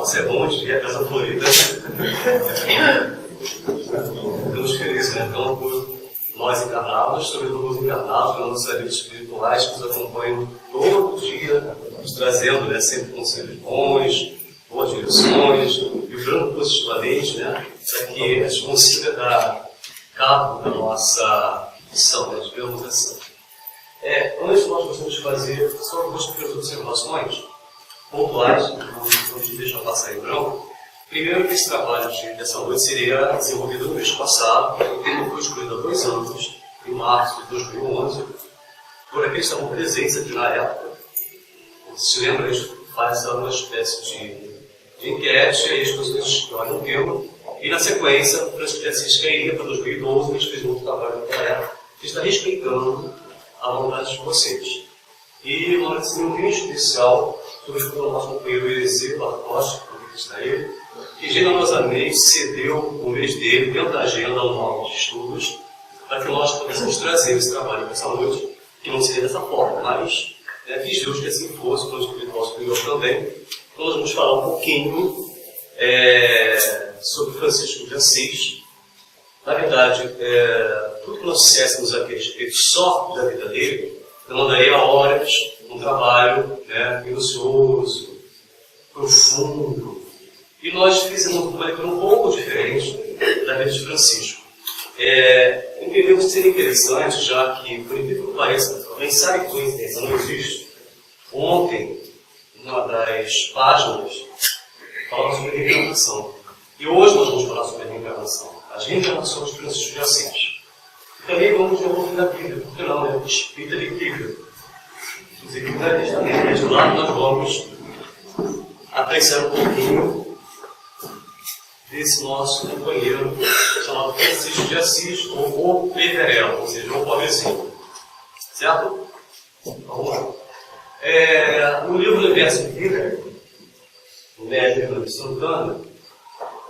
Nossa, é bom de ver a casa florida. Estamos felizes, né? Então, por nós encarnados, sobretudo os encarnados, nossos amigos espirituais que nos acompanham todo dia, nos trazendo, né, sempre conselhos bons, boas direções, vibrando positivamente, né, para que a gente consiga dar cabo da nossa missão, né, digamos assim. Antes nós gostaríamos de fazer só algumas pequenas observações pontuais, não de deixar passar em branco. Primeiro, que esse trabalho dessa noite seria desenvolvido no mês passado, o tema foi escolhido há 2 anos, em março de 2011, por aqueles que estavam presentes aqui na época. Se lembra, a gente faz uma espécie de enquete, aí as pessoas escolhem um tema, e na sequência, o Francisco de Assis cairia para 2012, a gente fez um outro trabalho naquela época, que está respeitando a vontade de vocês. E uma agradecimento especial sobre o nosso companheiro Eliseu Bartosz, que está aí, que generosamente cedeu o mês dele dentro da agenda anual de estudos, para que nós pudéssemos trazer esse trabalho para essa noite, que não seria dessa forma, mas quis Deus que assim fosse, com o espiritual superior também. Então nós vamos falar um pouquinho sobre Francisco de Assis. Na verdade, tudo que nós dissessemos aqui a respeito só da vida dele, demandaria horas, um trabalho minucioso, profundo. E nós fizemos uma leitura um pouco diferente da vida de Francisco. Entendemos que seria interessante, já que, por incrível que pareça, a mensagem de coincidência não existe. Ontem, uma das páginas, falava sobre a reencarnação. E hoje nós vamos falar sobre a reencarnação. As reencarnações de Francisco de Assis. E também vamos ver um pouquinho da Bíblia, porque não, né? Espírita de Bíblia. Inclusive, no Velho Testamento, de lá nós vamos apreciar um pouquinho desse nosso companheiro chamado Francisco de Assis, ou o Peverel, ou seja, o pobrezinho. Certo? Vamos lá. No livro do Verso de Vida, o médico de Santana,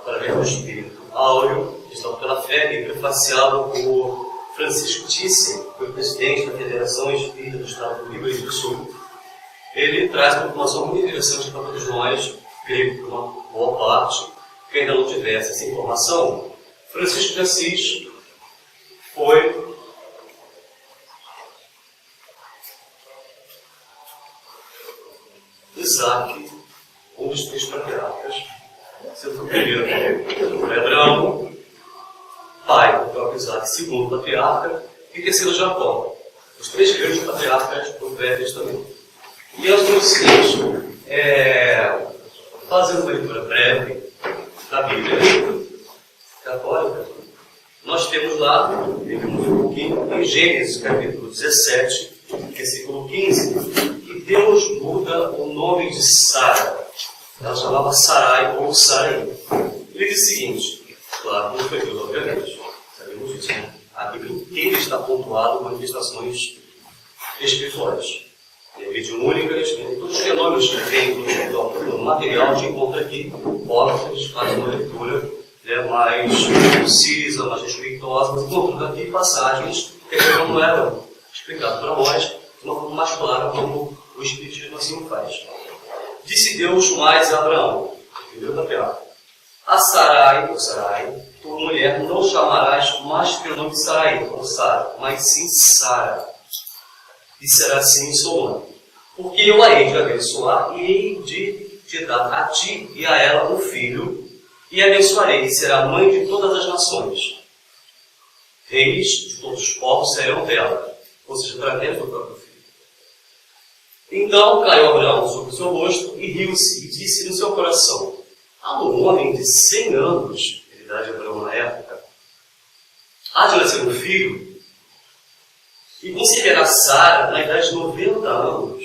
através do Espírito Áureo, Gestão pela Fé, e prefaciado por Francisco Thyssen, que foi presidente da Federação Espírita do Estado do Rio Grande do Sul. Ele traz uma informação muito interessante para todos nós, creio que uma boa parte, que ainda não tivesse essa informação. Francisco de Assis foi Isaac, um dos 3 patriarcas, sendo o primeiro foi Abraão, pai do próprio Isaac, segundo patriarca, e terceiro Jacó, os 3 grandes patriarcas do Velho Testamento. E aos meus seguintes, fazendo uma leitura breve da Bíblia católica, nós temos lá, vemos um pouquinho, em Gênesis capítulo 17, versículo 15, que Deus muda o nome de Sara. Ela chamava Sarai ou Sarai. Ele diz o seguinte, claro, não foi Deus, obviamente, sabemos disso, né? A Bíblia inteira está pontuada com manifestações espirituais. Mediúnicas, todos os fenômenos que vêm do material de encontro aqui, óbvio, a gente faz uma leitura mais concisa, mais respeitosa, mas encontrando aqui passagens que não eram explicadas para nós de uma forma mais clara, como o Espiritismo assim o faz. Disse Deus mais a Abraão, primeiro da terra: a Sarai, ou Sarai, tua mulher, não chamarás mais pelo nome de Sarai, ou Sara, mas sim Sara. E será assim em seu nome. Porque eu a hei de abençoar e hei de te dar a ti e a ela um filho, e abençoarei, e será mãe de todas as nações. Reis de todos os povos serão dela, ou seja, através do próprio filho. Então caiu Abraão sobre o seu rosto e riu-se, e disse no seu coração: há um homem de 100 anos, a idade de Abraão na época, há de nascer um filho, e considerar Sara na idade de 90 anos.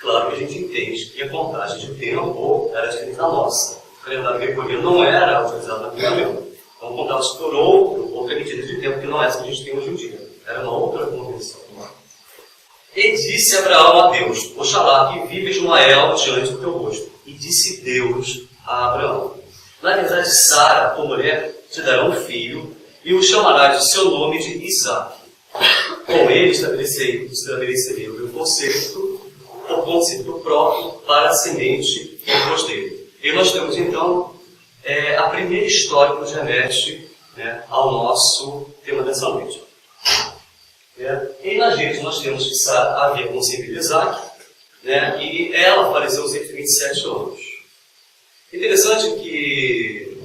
Claro que a gente entende que a contagem de tempo era diferente da nossa. O calendário gregoriano não era utilizado naquele momento. Então contava-se por outra medida de tempo que não é essa que a gente tem hoje em dia. Era uma outra convenção. E disse Abraão a Deus: oxalá que viva Ismael diante do teu rosto. E disse Deus a Abraão: na verdade, Sara, tua mulher, te dará um filho, e o chamarás de seu nome de Isaque. Com ele estabelecerei o meu conceito, por conceito próprio, para a semente depois dele. E nós temos, então, a primeira história que nos remete, né, ao nosso tema dessa noite. E nas redes nós temos que havia concebido Isaac, né, e ela faleceu aos 27 anos. Interessante que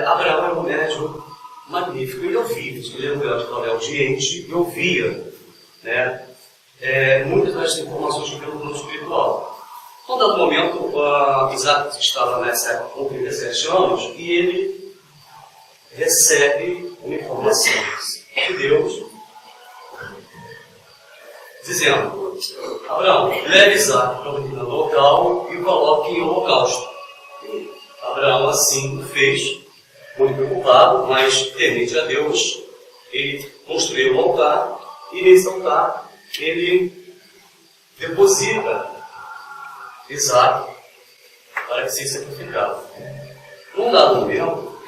Abraão era um médium magnífico, ele ouvia, ele era um médium audiente e ouvia, né, muitas das informações pelo mundo espiritual. Num dado momento, Isaac estava nessa época com 37 anos e ele recebe uma informação de Deus dizendo: Abraão, leve Isaac para um determinado local e o coloque em holocausto. Abraão assim o fez, muito preocupado, mas temente a Deus. Ele construiu um altar e nesse altar ele deposita Isaac para que seja sacrificado. Num dado momento,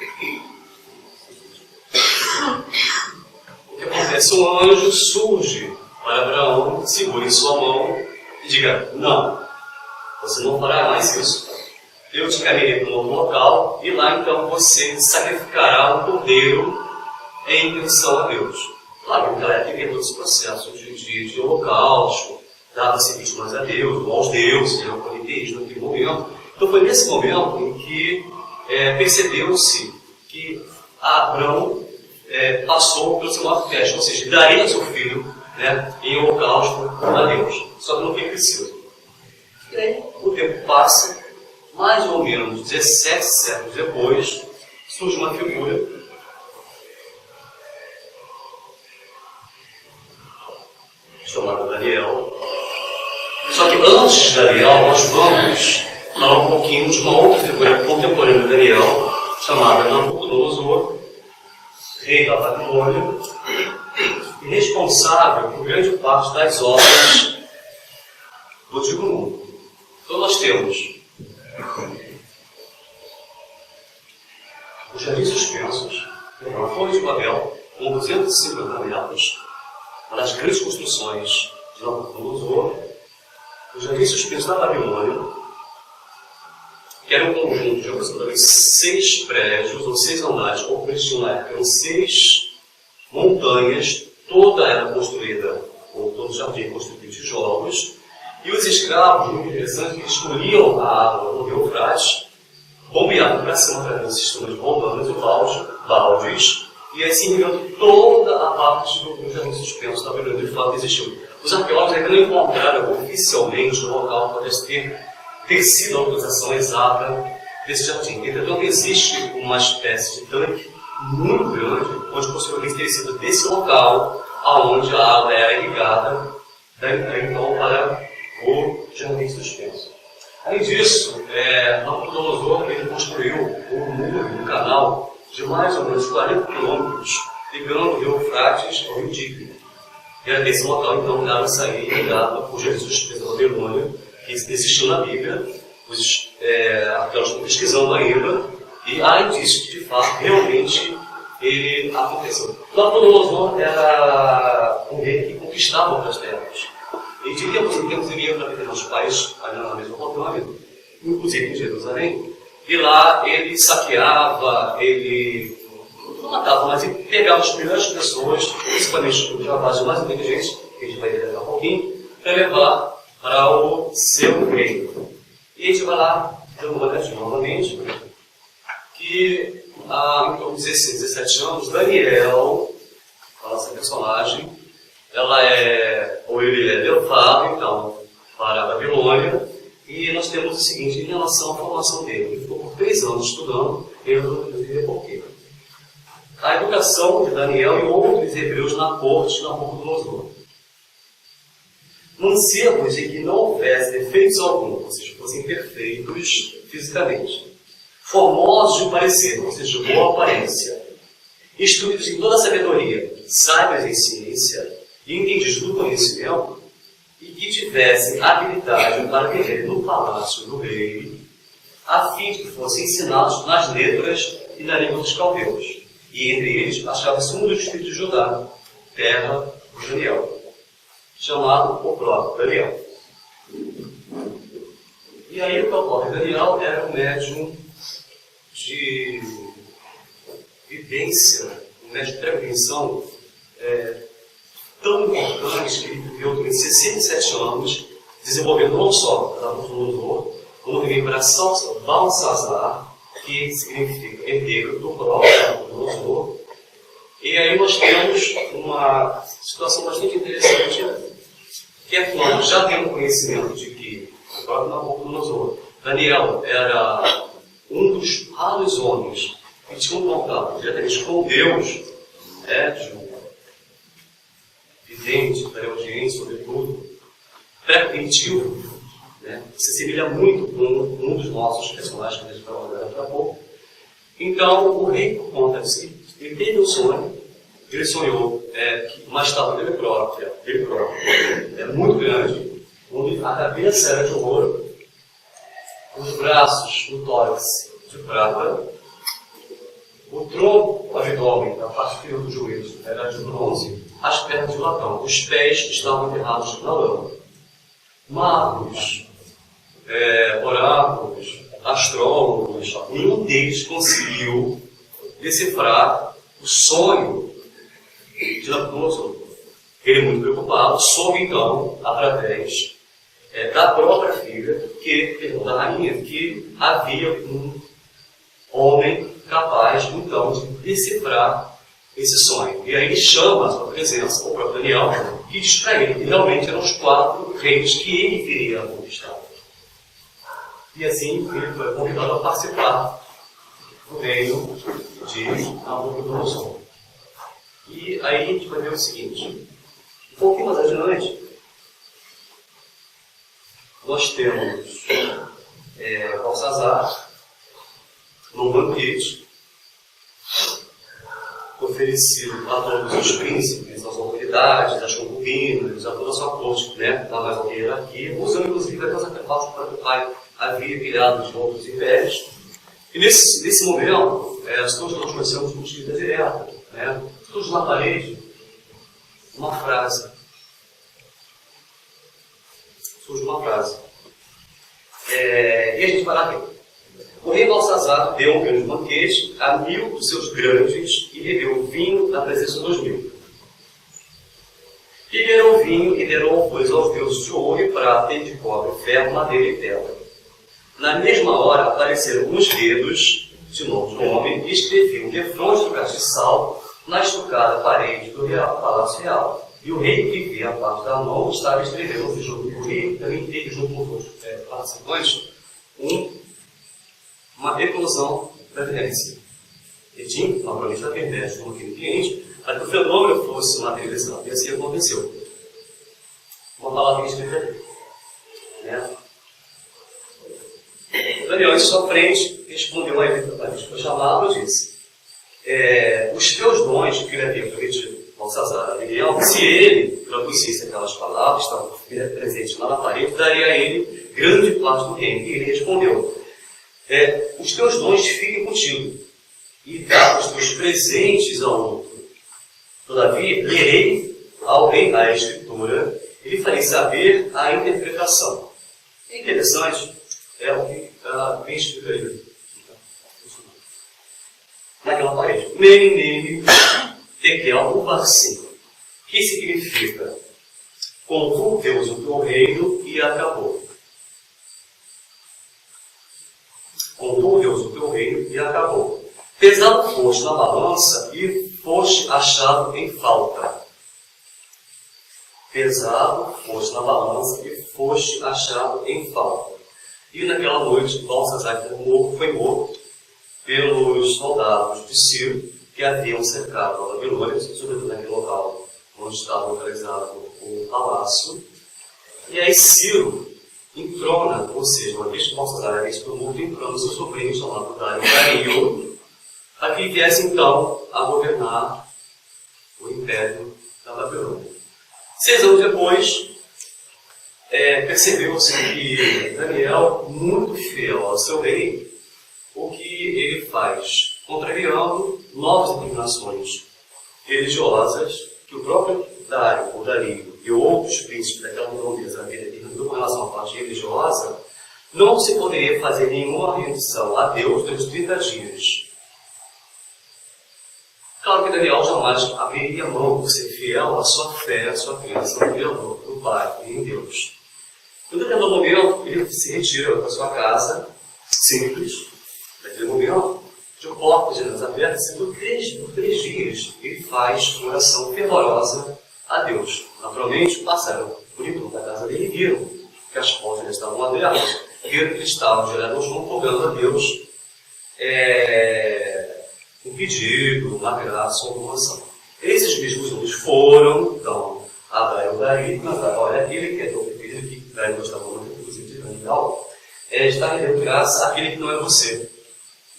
o que acontece? Um anjo surge para Abraão, segura em sua mão e diga: não, você não fará mais isso. Eu te encaminharei para um outro local e lá então você sacrificará um cordeiro em intenção a Deus. Claro, naquela época havia todos os processos de holocausto, dava-se vítimas a Deus, ou aos deuses, era o politeísmo naquele momento. Então foi nesse momento em que percebeu-se que Abraão passou pelo seu modo teste, ou seja, daria ao seu filho, né, em holocausto a Deus. Só que não foi preciso. E aí o tempo passa, mais ou menos 17 séculos depois, surge uma figura chamada Daniel. Só que antes de Daniel, nós vamos falar um pouquinho de uma outra figura contemporânea de Daniel, chamada Nabucodonosor, rei da Babilônia, e responsável por grande parte das obras do Antigo Mundo. Então nós temos os Jardins Suspensos, na Torre de Babel, com 250 metros, uma das grandes construções de Nabucodonosor. Os Jardins Suspensos da Babilônia, que era um conjunto de aproximadamente 6 prédios, ou 6 andares, ou como eles tinham na época, eram 6 montanhas, toda era construída, ou todo o jardim construído de tijolos, e os escravos, muito interessante, eles escolhiam a água do rio Eufrates, bombeavam para cima através do sistema de bombanas e baldes, e assim virando toda a parte do jardim suspenso da Babilônia, de fato existiu. Os arqueólogos ainda não encontraram oficialmente o local que pudesse ter sido a localização exata desse jardim. Entretanto, existe uma espécie de tanque muito grande, onde possivelmente teria sido desse local aonde a água era irrigada, então para o jardim suspenso. Além disso, Nabucodonosor construiu um canal de mais ou menos 40 quilômetros, ligando o rio Eufrates ao rio Tigre. E era desse local, então, que dava sair ligado por jardim suspenso da Babilônia, que existiu na Bíblia. Os arqueólogos estão pesquisando ainda, e há indícios que, de fato, realmente ele aconteceu. Nabucodonosor era um rei que conquistava outras terras. E de tempos em tempos ele ia para determinados países, ali na Mesopotâmia, inclusive em Jerusalém, e lá ele saqueava, ele não matava, mas ele pegava as primeiras pessoas, principalmente os rapazes mais inteligentes, que a gente vai ver daqui a pouquinho, para levar para o seu reino. E a gente vai lá, dando uma olhadinha novamente, que há em torno de 16, 17 anos, Daniel, a nossa personagem, ela ou ele é levado, então, para a Babilônia, e nós temos o seguinte em relação à formação dele. Ele ficou por 3 anos estudando, ele não entender por quê. A educação de Daniel e outros hebreus na corte de Nabucodonosor. Mancebos em que não houvesse defeitos algum, ou seja, fossem perfeitos fisicamente. Formosos de parecer, ou seja, de boa aparência. Instruídos em toda a sabedoria, sábios em ciência e entendidos do conhecimento, e que tivessem habilidade para viver no palácio do rei, a fim de que fossem ensinados nas letras e na língua dos caldeus. E entre eles achava-se um dos filhos de Judá, terra de Daniel, chamado o próprio Daniel. E aí o que ocorre? Daniel era um médium de vivência, um médium de prevenção tão importante que ele viveu durante 67 anos, desenvolvendo não só a Nabucodonosor, como também para Balsazar, que significa herdeiro do próprio Nabucodonosor. E aí nós temos uma situação bastante interessante, que é quando, já tendo conhecimento de que o próprio Nabucodonosor, Daniel era um dos raros homens que tinham contato diretamente com Deus, médium, vidente, clareaudiente, sobretudo, pré-cognitivo, se assemelha muito com um dos nossos personagens que a gente vai olhar daqui a pouco. Então, o rei, por conta disso, ele teve um sonho, ele sonhou que uma estátua dele própria, muito grande, onde a cabeça era de ouro, os braços, o tórax de prata, o tronco, o abdômen, a parte inferior dos joelhos, era de bronze, as pernas de latão, os pés estavam enterrados na lama. Magos, oráculos, astrólogos, nenhum deles conseguiu decifrar o sonho de Nabucodonosor. Ele, muito preocupado, soube então, através da própria filha, da rainha, que havia um homem capaz, então, de decifrar esse sonho. E aí ele chama a sua presença, o próprio Daniel, que diz para ele que realmente eram os 4 reis que ele viria a conquistar. E assim ele foi convidado a participar do reino de Nabucodonosor. E aí a gente vai ver o seguinte: um pouquinho mais adiante, nós temos Balsazar num banquete oferecido a todos os príncipes, às autoridades, às concubinas, a toda a sua corte, da mais alta hierarquia, usando inclusive aquelas artefatos que o pai havia criado de outros impérios. E nesse momento, todos nós conhecemos o motivo da direta, todos na parede, uma frase. Surge uma frase. E a gente vai lá ver. O rei Balsazar deu um grande banquete a 1000 dos seus grandes e bebeu vinho na presença dos 1000. E beberam vinho e deram pois aos deuses de ouro e prata e de cobre, ferro, madeira e pedra. Na mesma hora apareceram os dedos de novo de um homem e escreviam defronte do castiçal na estucada parede do palácio real. E o rei que via a parte da mão estava escrevendo junto com o rei, também teve junto com os outros participantes uma reclusão da evidência. Ele tinha, naturalmente, a perversa como aquele cliente, para que o fenômeno fosse materializado. E assim aconteceu. Uma palavra que escreveu ali. Daniel, em sua frente, respondeu a ele, a gente foi chamado e disse: os teus dons que ele havia prometido ao Balsazar a Daniel, se ele traduzisse aquelas palavras que estavam presentes lá na parede, daria a ele grande parte do reino. E ele respondeu: os teus dons fiquem contigo, e dá os teus presentes ao outro. Todavia, lerei ao rei a escritura, e lhe farei saber a interpretação. É interessante, o que vem escrito aí. Naquela parede. Mene, tekel, uvarsim. Que significa: contou Deus o teu reino e acabou. Contou Deus o teu reino e acabou. Pesado foste na balança e foste achado em falta. Pesado foste na balança e foste achado em falta. E naquela noite, Balsazar foi morto pelos soldados de Ciro, que haviam cercado a Babilônia, sobretudo naquele local onde estava localizado o palácio. E aí Ciro entrona, ou seja, uma vez que Balsazar havia sido morto, entrona seu sobrinho chamado Dario, para que viesse então a governar o império da Babilônia. 6 anos depois, percebeu-se que Daniel, muito fiel ao seu rei, o que ele faz, contrariando novas determinações religiosas que o próprio Dário, ou Dario, e outros príncipes daquela redondeza haviam determinado com relação à parte religiosa, não se poderia fazer nenhuma rendição a Deus durante 30 dias. Claro que Daniel jamais abriria mão de ser fiel à sua fé, à sua crença no Criador, no Pai e em Deus. No determinado momento, ele se retira para sua casa, simples, naquele momento, de portas janelas abertas, e por 3 dias ele faz uma oração fervorosa a Deus. Naturalmente, passaram por em da casa dele e viram que as portas estavam abertas, viram que ele estava direto ao chão, cobrando a Deus um pedido, uma graça, uma ação. Esses mesmos homens foram, então, a Dario, olha, aquele que é teu preferido, que Dario gostava muito, inclusive de Daniel, está rendendo graça àquele que não é você.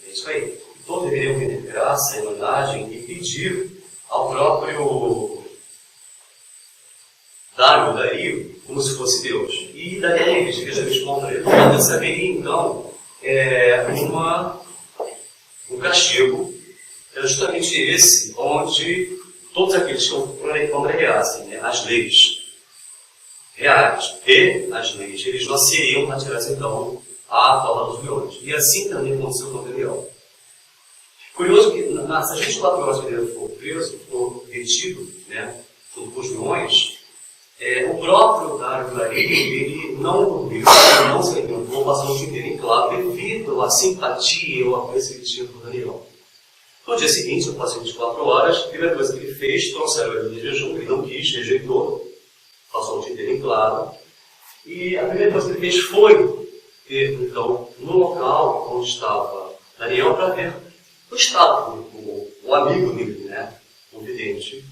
É isso aí. Todos deveriam render graça, irmandade e pedir ao próprio Dario como se fosse Deus. E Daniel investiga contra ele. Mas haveria, então, um castigo. Era justamente esse, onde todos aqueles que contrariassem, né, as leis reais e as leis religiossas seriam atirados, então, à cova dos leões. E assim também aconteceu com Daniel. Curioso que, nas 24 horas que ele foi preso, foi detido, né, junto com os leões, o próprio Dario, ele não dormiu, não se alimentou, passou o dia inteiro em claro, devido à simpatia ou apreço que tinha por Daniel. No dia seguinte, após 24 horas, a primeira coisa que ele fez, trouxeram ele de jejum, ele não quis, rejeitou, passou o dia inteiro em claro. E a primeira coisa que ele fez foi ter, então, no local onde estava Daniel, para ver o estado o amigo dele, né, o vidente,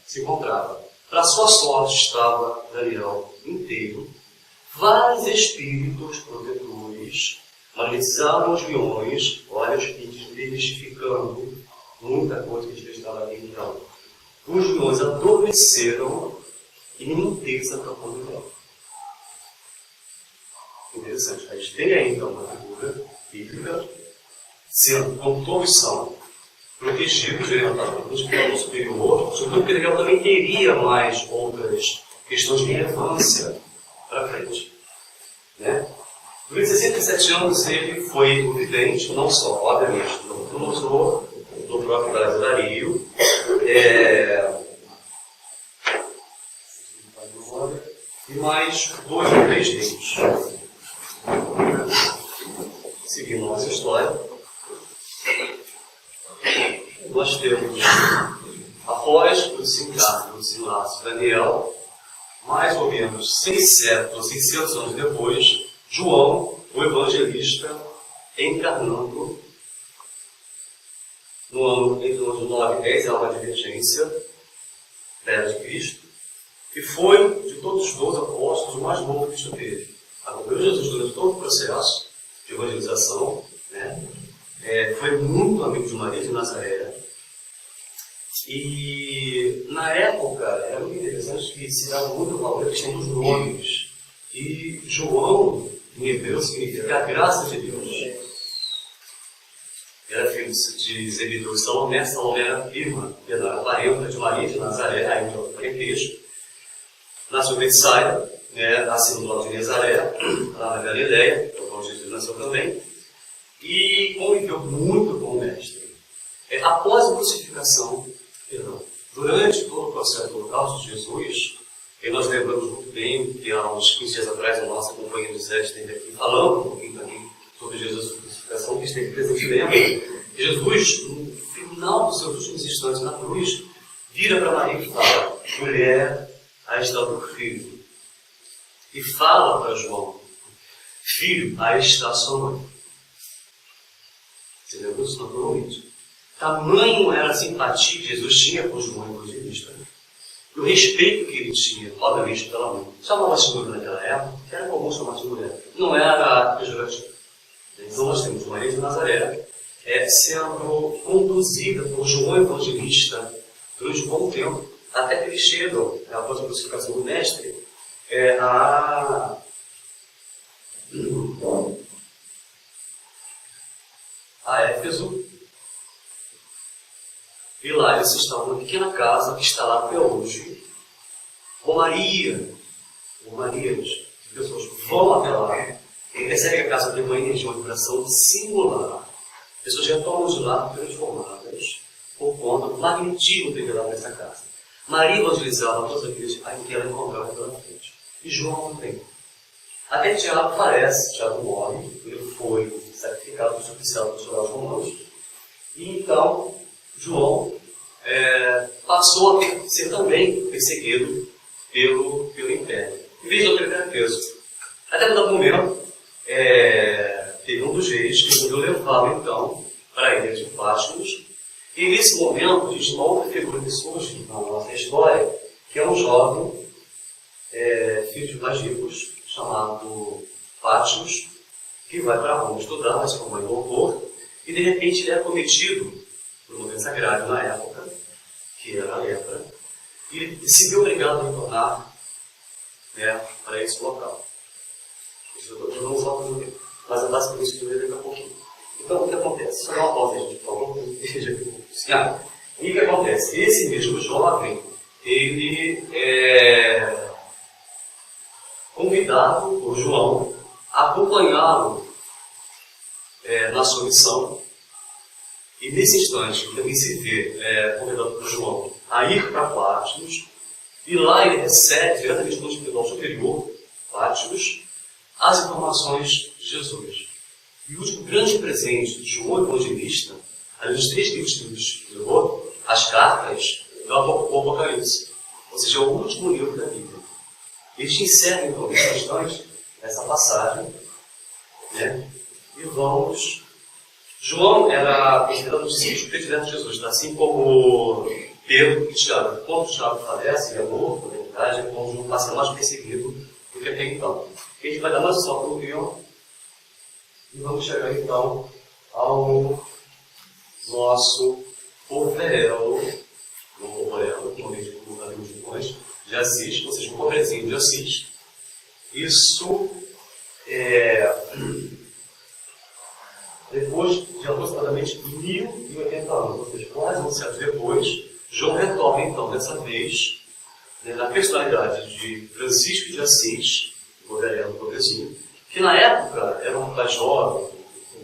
se encontrava. Para sua sorte, estava Daniel inteiro. Vários espíritos protetores magnetizaram os leões, olha os espíritos desmistificando muita coisa que estava ali então. Os leões adormeceram e nenhum deles atrapalhou o leão. Interessante. A gente tem aí então uma figura bíblica, sendo como todos são protegidos, orientados pelo plano superior, sobretudo porque Daniel também teria mais outras questões de relevância para frente. Né? Durante 67 anos ele foi o vidente, não só, obviamente, do mostrou, do próprio Dario, e mais 2 ou 3 livros. Seguindo nossa história, nós temos, após o desencarne, o desenlace de Daniel, mais ou menos 600 anos depois, João, o evangelista, encarnando no ano entre os anos 9 e 10, é uma advertência da era de Cristo, e foi, de todos os 12 apóstolos, o mais novo que Cristo teve. Acompanhou Jesus durante todo o processo de evangelização, né? Foi muito amigo de Maria de Nazaré. E, na época, era muito interessante que se dava muito valor à questão dos nomes. E João, em hebreu, significa a graça de Deus. Era filho de Zebedeu e Salomé. Salomé era prima, era parenta de Maria de Nazaré, ainda no parentesco. Nasceu em Betsaida, nasceu no lado de Nazaré, lá na Galileia, onde Jesus nasceu também. E conviveu muito com o Mestre. Após a crucificação, durante todo o processo do holocausto de Jesus, e nós lembramos muito bem que há uns 15 dias atrás a nossa companheira José esteve aqui falando um pouquinho também sobre Jesus e a crucificação, que esteve presente mesmo. Jesus, no final dos seus últimos instantes na cruz, vira para Maria e fala: mulher, aí está o teu filho. E fala para João: filho, aí está sua mãe. Você lembra disso naturalmente? Tamanho era a simpatia que Jesus tinha com João Evangelista. E o respeito que ele tinha, obviamente, pela mãe. Chamava-se de mulher naquela época, que era comum chamar de mulher. Não era pejorativo. Então nós temos Maria de Nazaré sendo conduzida por João Evangelista durante um bom tempo, até que eles chegam, após a crucificação do Mestre, a Éfeso. E lá eles estão numa pequena casa que está lá até hoje. Romarias de pessoas vão até lá ele percebe que a casa tem uma energia, uma vibração singular. Pessoas retornam de lá transformadas por conta do magnetismo revelado nessa casa. Maria evangelizava todos aqueles a que ela encontrava pela frente. E João também. Até que Tiago falece, Tiago morre, ele foi sacrificado por oficial dos soldados romanos. E então, João passou a ser também perseguido pelo Império. Em vez de não ter preso. Até que, no momento, teve um dos reis que resolveu levá-lo, então, para a ilha de Patmos. E nesse momento, existe uma outra figura que surge na nossa história, que é um jovem, filho de pais ricos, chamado Patmos, que vai para Roma estudar, mas como é doutor, e de repente ele é cometido por uma doença grave na época, que era a lepra, e ele se viu obrigado a retornar para esse local. Isso eu não vou fazer, mas é basicamente isso que eu vou ver daqui a pouquinho. Então, o que acontece? Só dá uma pausa, gente, por favor. E o que acontece? Esse mesmo jovem, ele é convidado por João a acompanhá-lo na sua missão. E nesse instante, ele também se vê convidado por João a ir para Patmos, e lá ele recebe, diretamente do espiritual superior, Patmos, as informações de Jesus. E o último grande presente de João Evangelista, além dos 3 livros que ele levou, as cartas do Apocalipse. Ou seja, é o último livro da Bíblia. Eles encerram, então, nesse instante, essa passagem. E vamos... João era considerado o discípulo predileto de Jesus, assim como Pedro e Tiago. Quando Tiago falece, ele é morto, na verdade, é quando João passa mais perseguido do que até então. A gente vai dar mais só para o Rio e vamos chegar então ao nosso Poverello, como a gente colocou depois, de Assis, ou seja, um pobrezinho de Assis. Isso depois de aproximadamente 1080 anos, ou seja, quase um século depois, João retorna então, dessa vez, na personalidade de Francisco de Assis, o pobrezinho, que na época era um rapaz jovem,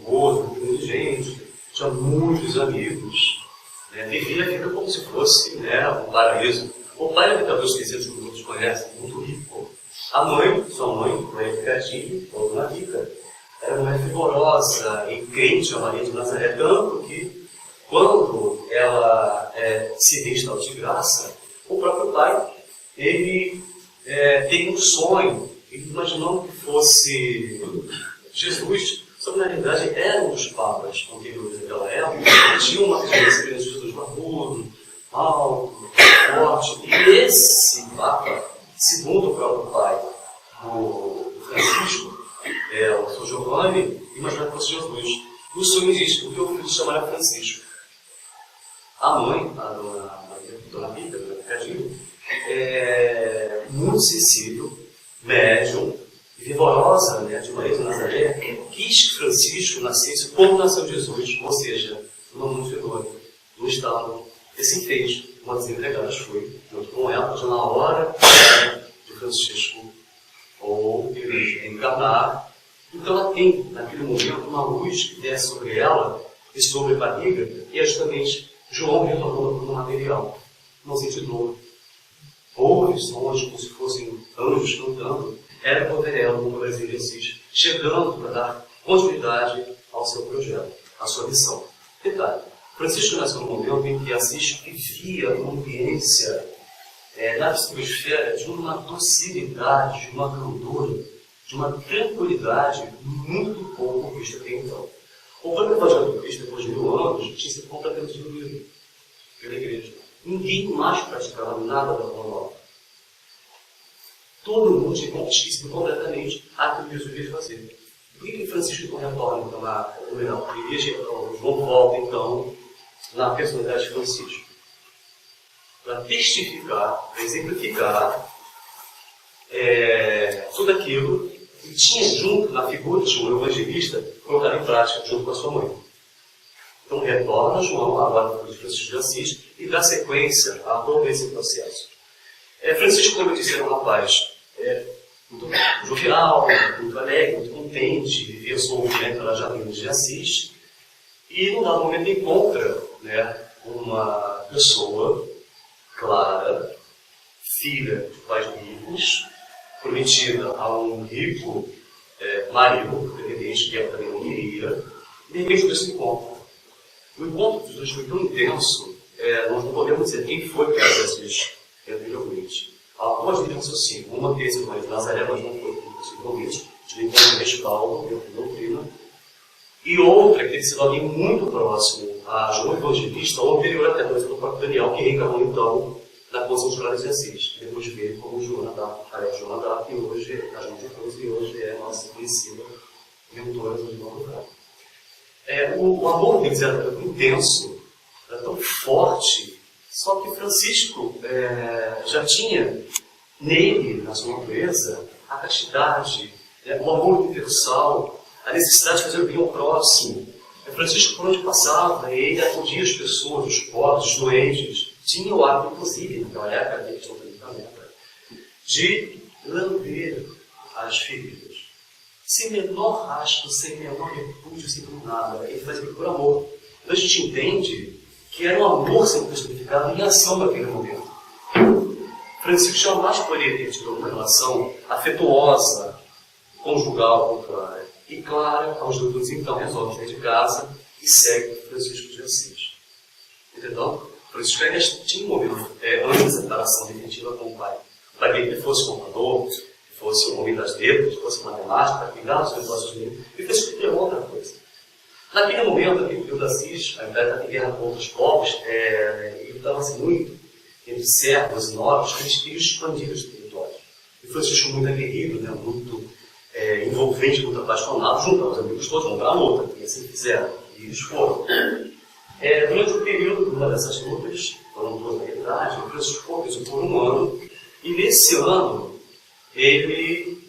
famoso, inteligente, tinha muitos amigos, vivia a vida como se fosse um paraíso. O pai era talvez esquecido que todos conhecem, muito rico. A mãe, sua mãe, Maria de Cadilho, ou Dona Rica, era uma mulher vigorosa e crente a Maria de Nazaré, tanto que quando ela se restaurou de graça, o próprio pai, ele tem um sonho, ele imaginou que fosse Jesus, só que na realidade eram os papas anteriores daquela época, que tinham uma referência de Jesus barbudo, alto, forte, e esse papa, segundo o próprio pai, o Francisco, o São Giovanni, imaginava que fosse Jesus. O sonho diz que o filho se chamava Francisco. A mãe, a Dona Rita, Dona Cadinho, muito sensível, médium, vigorosa, de Maria de Nazaré, quis que Francisco nascesse como nasceu Jesus, ou seja, numa multidão, no estado. Assim fez. Uma das empregadas foi, junto com ela, já na hora de Francisco ou igreja encarnar. Então ela tem, naquele momento, uma luz que desce sobre ela e sobre a barriga, e é justamente João retornando para o material, no sentido novo. Cores, sons, como se fossem anjos cantando, era Poverello, como o Brasil Assis, chegando para dar continuidade ao seu projeto, à sua missão. Detalhe, Francisco nasceu no momento em que Assis vivia uma ambiência na psicosfera de uma docilidade, de uma candura, de uma tranquilidade muito pouco vista até então. O próprio Evangelho do Cristo, depois de 1000 anos, tinha sido completamente diluído pela igreja. Ninguém mais praticava nada da boa nova. Todo mundo tinha esquecido completamente aquilo que Jesus veio fazer. Por que Francisco não retorna então na igreja? João volta então na personalidade de Francisco, para testificar, para exemplificar tudo aquilo que tinha junto na figura de um evangelista, colocar em prática junto com a sua mãe. Então retorna João, agora de Francisco de Assis, e dá sequência a todo esse processo. Francisco, como eu disse, era um rapaz muito jovial, muito alegre, muito entende viver o seu movimento, ela já tem de Assis, e num dado momento encontra, né, uma pessoa clara, filha de pais ricos, prometida a um rico marido, pretendente, que ela também não queria, e de repente eles se encontram. O encontro dos dois foi tão intenso, nós não podemos dizer quem foi que era Assis anteriormente. Algumas viram assim, uma que esse irmão de Nazaré, mas não foi possivelmente, de encontro de respaldo dentro da doutrina, e outra que tem sido alguém muito próximo a João Evangelista, ou anterior até mesmo do próprio Daniel, que reencarnou então na posição de Clara de Assis, que depois veio como Joana d'Arc, que hoje é a João de Cruz e hoje é a nossa conhecida mentora do João do Carmo. O amor deles era tão intenso, era tão forte, só que Francisco já tinha nele, na sua natureza, a castidade, o amor universal, a necessidade de fazer o bem ao próximo. Francisco, por onde passava, ele atendia as pessoas, os pobres, os doentes. Tinha o hábito, inclusive, naquela época, da questão do medicamento, de lamber as feridas. Sem menor rastro, sem menor repúdio, sem nada. Ele fazia por amor. Então a gente entende que era um amor sendo personificado em ação naquele momento. Francisco jamais poderia ter tido uma relação afetuosa, conjugal com Clara. E Clara, aos 2 então, resolve sair de casa e segue Francisco de Assis. Entendeu? Francisco ainda tinha um momento, antes da separação definitiva com o pai. Para que ele fosse contador, fosse um homem das letras, fosse matemático, para cuidar dos negócios dele, e Francisco queria outra coisa. Naquele momento, aquele período de Assis, ao invés de estar em guerra com outros povos, ele estava assim, muito entre servos e nobres, que eles queriam expandir os territórios. E Francisco muito aguerrido, né, muito envolvente, muito apaixonado, juntou os amigos todos, vão para a luta, e assim fizeram, e eles foram. Durante o período de uma dessas lutas, foram 2 na realidade, Francisco ficou preso por 1 ano, e nesse ano ele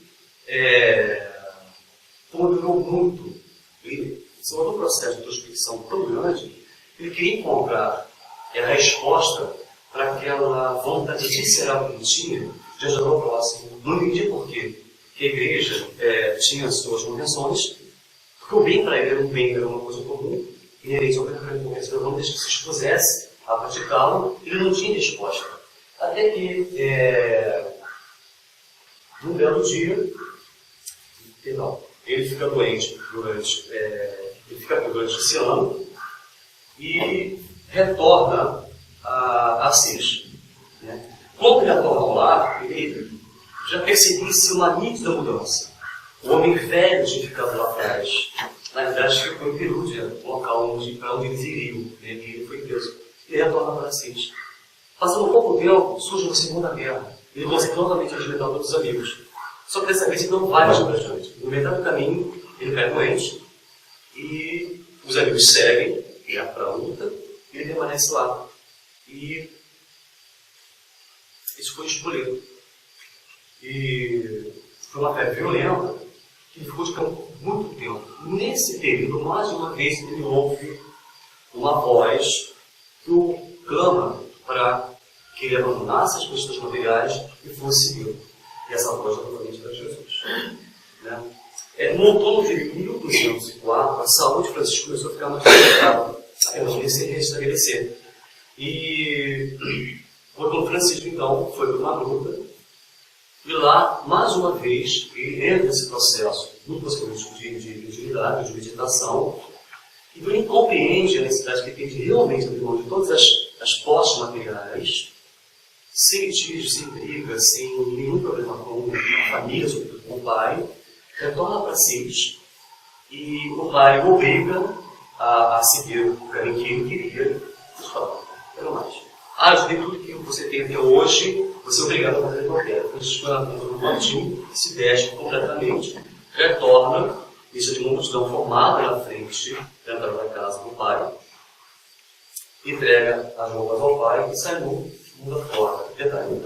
ponderou muito, ele se mandou um processo de introspecção tão grande, ele queria encontrar a resposta para aquela vontade visceral que ele tinha de ajudar o próximo. Não entendia por quê. Que a igreja tinha suas convenções, porque o bem para ele era um bem, era uma coisa comum, inerente ao convenção, não desde que se expusesse a praticá-lo, ele não tinha resposta. Até que, num belo dia, ele fica doente durante esse ano e retorna a Assis. Né? Quando ele retorna ao lar, ele já percebia-se uma nítida mudança. O homem velho tinha ficado lá atrás. Na verdade, ficou em Perúdia, local para onde eles iriam. Né? E ele foi preso. Ele retorna para Assis. Passando pouco tempo, surge uma Segunda Guerra. Ele consegue novamente regimentar todos os amigos. Só que dessa vez ele não vai mais para frente. No meio do caminho, ele cai doente e os amigos seguem, já para a luta, e ele permanece lá. E isso foi escolhido. E foi uma febre violenta que ficou de campo por muito tempo. Nesse período, mais de uma vez, ele ouve uma voz que o clama para que ele abandonasse as questões materiais e fosse segui-lo. E essa voz naturalmente era Jesus. Né? No outono de 1204, a saúde de Francisco começou a ficar mais complicada, a não se restabelecer. E quando Francisco, então, foi para uma gruta, e lá, mais uma vez, ele entra nesse processo, muito possivelmente de mediunidade, de meditação, e ele compreende a necessidade que tem de realmente abrir mão de todas as posses materiais, sem litígio, sem briga, sem nenhum problema com a família, sobretudo com o pai, retorna para si, e o pai o obriga a seguir o caminho que ele queria. Ele fala, quero mais. Eu tenho tudo que você tem até hoje, você é obrigado a fazer o que eu quero. Francisco ela entra no quartinho, se veste completamente, retorna, isso de uma multidão formada na frente, dentro da casa do pai, entrega as roupas ao pai e sai no mundo fora. Detalhe,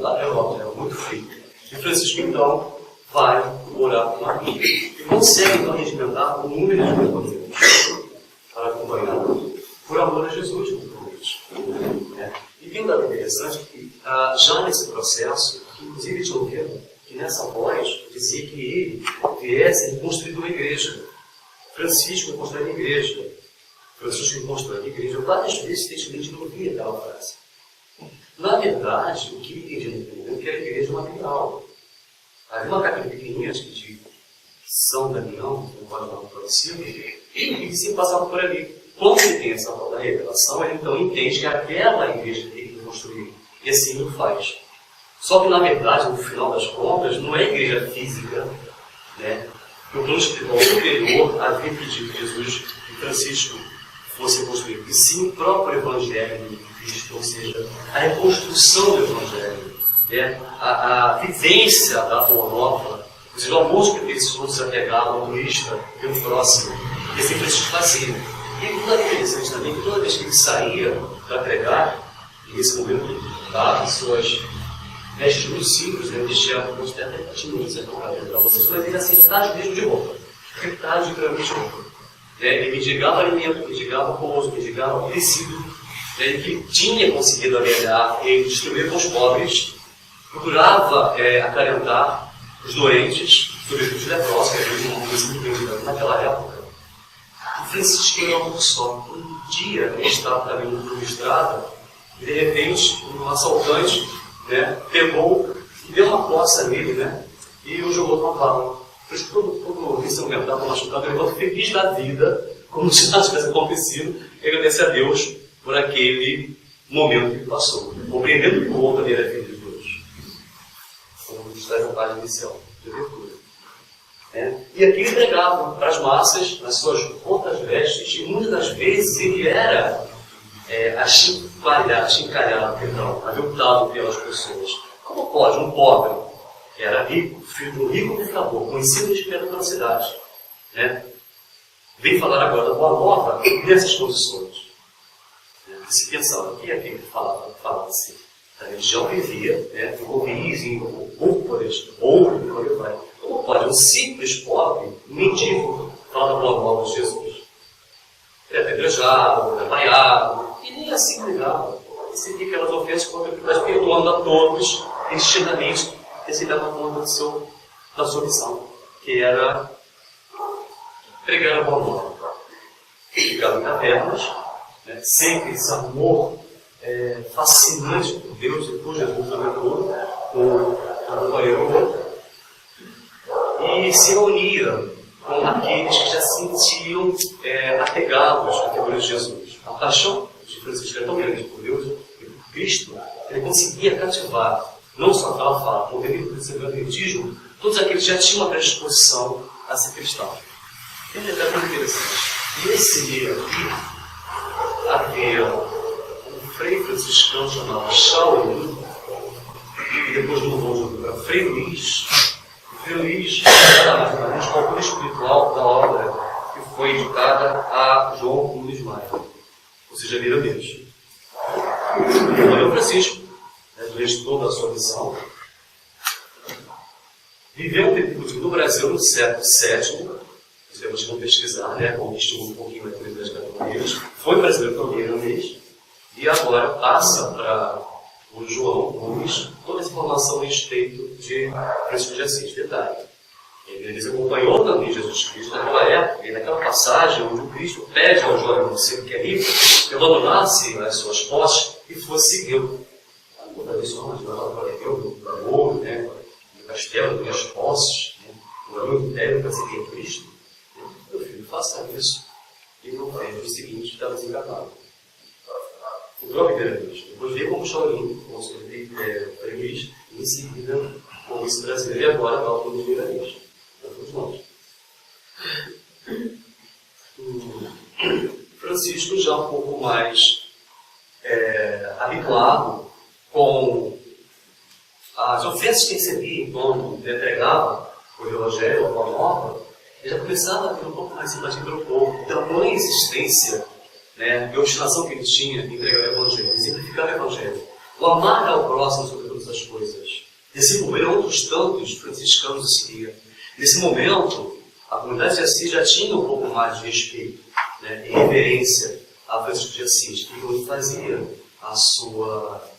lá na Europa, é muito frio. E Francisco, então, vai orar com uma amiga e consegue, então, regimentar o número de pessoas para acompanhar por amor a Jesus, E tem um dado interessante que, já nesse processo, que inclusive tinha ouvido que nessa voz dizia que ele viesse, ele construiu uma igreja. Francisco reconstrói a igreja. Francisco reconstrói a igreja. Várias vezes a gente não ouvia aquela frase. Na verdade, o que ele entendia no primeiro é que era a igreja material. Havia uma carta pequenininha, acho que de São Damião, no quadro para cima, e se passava por ali. Quando ele tem essa tal da revelação, ele então entende que aquela igreja que ele construiu, e assim o faz. Só que, na verdade, no final das contas, não é a igreja física, né? O plano espiritual superior havia pedido que Jesus e Francisco fossem construídos, e sim o próprio Evangelho de Cristo, ou seja, a reconstrução do Evangelho, né? a vivência da boa nova, ou seja, o amor que esses outros apegavam ao turista, pelo próximo, e assim Francisco fazia. E tudo era interessante também, que toda vez que ele saía para pregar, e nesse momento dava suas vestes muito simples, né? Vestia alguns até patinhos para vocês, mas ele assim, metade mesmo de roupa, metade de roupa. Ele mendigava alimento, mendigava pouso, mendigava tecido. Ele que tinha conseguido aliviar, ele distribuía com os pobres, procurava acalentar os doentes, sobretudo os leprosos, que era uma coisa muito grande naquela época. O Francisco era um só. Um dia ele estava caminhando por uma estrada e de repente um assaltante, né, pegou e deu uma coça nele, né, e o jogou numa vala. Por isso, todo esse momento estava machucado, ele volta feliz da vida, como se nada tivesse acontecido, e agradece a Deus por aquele momento que ele passou, compreendendo que o outro também era filho de Deus. Como nos traz a página inicial de abertura. E aqui ele pregava para as massas, nas suas roupas vestes, e muitas das vezes ele era achincalhado, aviltado pelas pessoas. Como pode um pobre, que era rico, filho de um rico pescador, conhecido e respeitado pela cidade, né, vem falar agora da boa nova nessas condições? Se pensava, o que é que ele falava assim? A religião vivia, né, em correios, em púrpuras, ouro, e por aí vai. Como pode um simples pobre, um mendigo, falar da boa nova de Jesus? Ele é apedrejado, é vaiado, e nem assim ligava. Recebia aquelas ofensas contra a mas perdoando a todos, destinadamente, recebendo a conta da sua missão, que era pregar a boa nova. Ficava em cavernas, né, sempre esse amor fascinante por Deus e por Jesus sobretudo, com o companheiro, e se reunia com aqueles que já se sentiam apegados à figura de Jesus. A paixão de Francisco era tão grande por Deus e por Cristo, que ele conseguia cativar, não só aquela fala, como ele percebeu o adventismo, todos aqueles que já tinham uma predisposição a ser cristão. Ele é muito interessante. Nesse dia aqui, havia um frei franciscano chamado Shaolin, e depois mudou para Frei Luís. Frei Luís era mais ou menos o autor espiritual da obra que foi indicada a João Cruz Maia, ou seja, Miramês. Morreu Francisco, durante toda a sua missão. Viveu no Brasil no século VII, vocês vão pesquisar, né, conquistou um pouquinho a das categorias, foi brasileiro também Miramês, e agora passa para o João Cruz toda essa informação a respeito de Francisco de Assis. Detalhe, ele acompanhou também Jesus Cristo naquela época, e naquela passagem onde o Cristo pede ao jovem moceiro que é rico que abandonasse as suas posses e fosse segui-lo. Toda vez só, mas o ouro, né, o castelo, as posses, né, o amigo dele para seguir Cristo. Meu filho, faça isso. E não fez o seguinte, estava desenganado. O próprio Miramês. Depois veio como Shaolin, como Miramês, e em seguida como esse brasileiro, e agora vai ao mundo de Miramês. Todos nós. Francisco já um pouco mais habituado com as ofensas que recebia quando pregava o Evangelho, a Boa Nova, ele já começava a ter um pouco mais simpatia pelo povo, tamanha existência, né, e a obstinação que ele tinha em pregar o Evangelho, exemplificar o Evangelho, o amar ao próximo sobre todas as coisas. Nesse momento, outros tantos franciscanos o seguiam. Nesse momento, a comunidade de Assis já tinha um pouco mais de respeito, né, e reverência a Francisco de Assis, que ele fazia a sua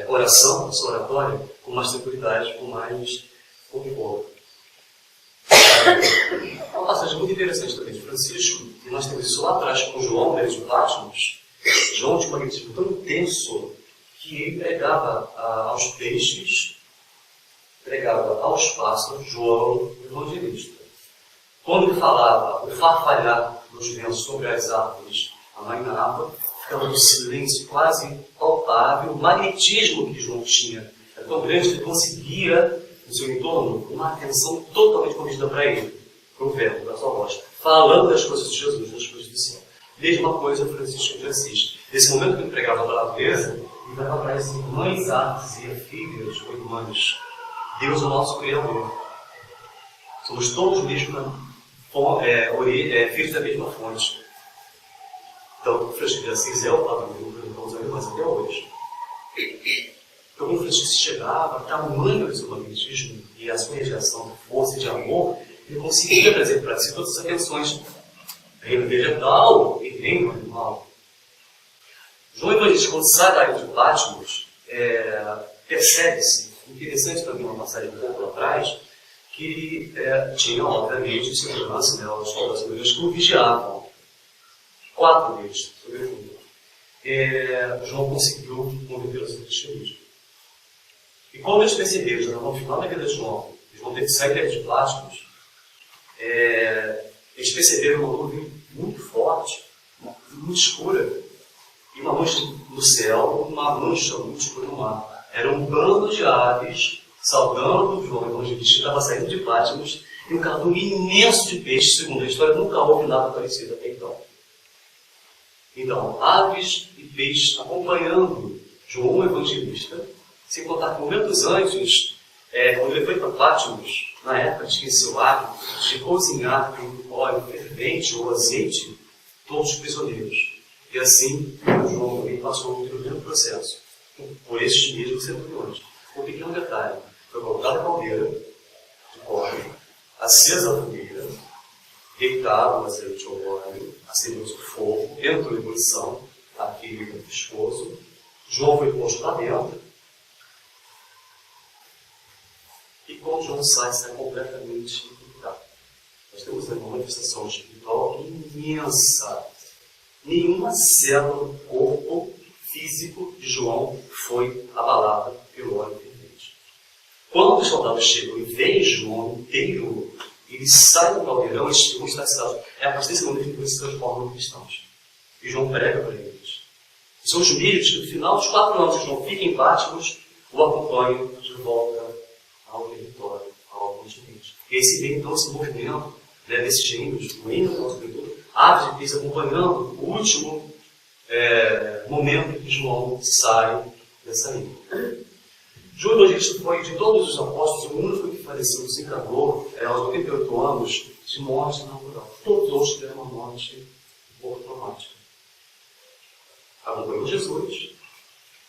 oração, a sua oratória, com mais tranquilidade, com mais conforto. É uma passagem muito interessante também de Francisco, e nós temos isso lá atrás com João, né, de Patmos. João tinha um magnetismo tão intenso que ele pregava aos peixes, pregava aos pássaros, João, o evangelista. Quando ele falava o farfalhar dos ventos sobre as árvores amainava, ficava um silêncio quase palpável. O magnetismo que João tinha era tão grande que ele conseguia, no seu entorno, uma atenção totalmente corrigida para ele, para o vento, para a sua voz, falando das coisas de Jesus, das coisas do céu. Mesma coisa Francisco de Assis. Nesse momento que ele pregava para a natureza, ele dava para as irmãs artes e filhas ou irmãs. Deus é o nosso Criador. Somos todos mesmo filhos da mesma fonte. Então, Francisco de Assis é o padrão que nós mas até hoje. Então, quando Francisco chegava, tamanho do seu magnetismo e a sua radiação de força e de amor, ele conseguia trazer para si todas as atenções. Reino vegetal e reino animal. João Evangelista, quando sai da ilha de Patmos, percebe-se, interessante também uma passagem um pouco lá atrás, que tinha, obviamente, segurança, né, os soldados que o vigiavam. 4 deles, sobretudo. João conseguiu converter o seu cristianismo. E quando eles perceberam, já no final da vida de João, eles vão ter que sair da ilha de Patmos, eles perceberam uma nuvem muito forte, muito escura, e uma mancha no céu, uma mancha muito escura no mar. Era um bando de aves saudando João Evangelista, que estava saindo de Patmos, e um cardume imenso de peixes, segundo a história, nunca houve nada parecido até então. Então, aves e peixes acompanhando João Evangelista, sem contar que momentos antes, quando ele foi para Patmos, na época tinha seu hábito de cozinhar com óleo fervente ou azeite todos os prisioneiros. E assim, João também passou pelo mesmo processo, por esses mesmos centuriões. Um pequeno detalhe: foi colocada a caldeira de óleo, acesa a fogueira, deitado o azeite ou óleo, acendeu-se o fogo, entrou em ebulição, aquele viscoso. João foi posto lá dentro. E quando João sai completamente irritado. Nós temos uma manifestação espiritual imensa. Nenhuma célula do corpo físico de João foi abalada pelo óleo fervente. Quando os soldados chegam e veem João inteiro, eles saem do caldeirão e estão estaciados. A partir desse momento eles se transformam em cristãos. E João prega para eles. São os milhares que no final dos 4 anos que João fica em Patmos, o acompanham de volta ao território, ao continente. E aí se vê então esse movimento desses gêmeos, o hino do nosso território, aves e peixes acompanhando o último momento em que João sai dessa ilha. João Evangelista foi, de todos os apóstolos, o único que faleceu, desencarnou aos 88 anos de morte natural. Todos os outros tiveram uma morte um pouco traumática. Acompanhou Jesus,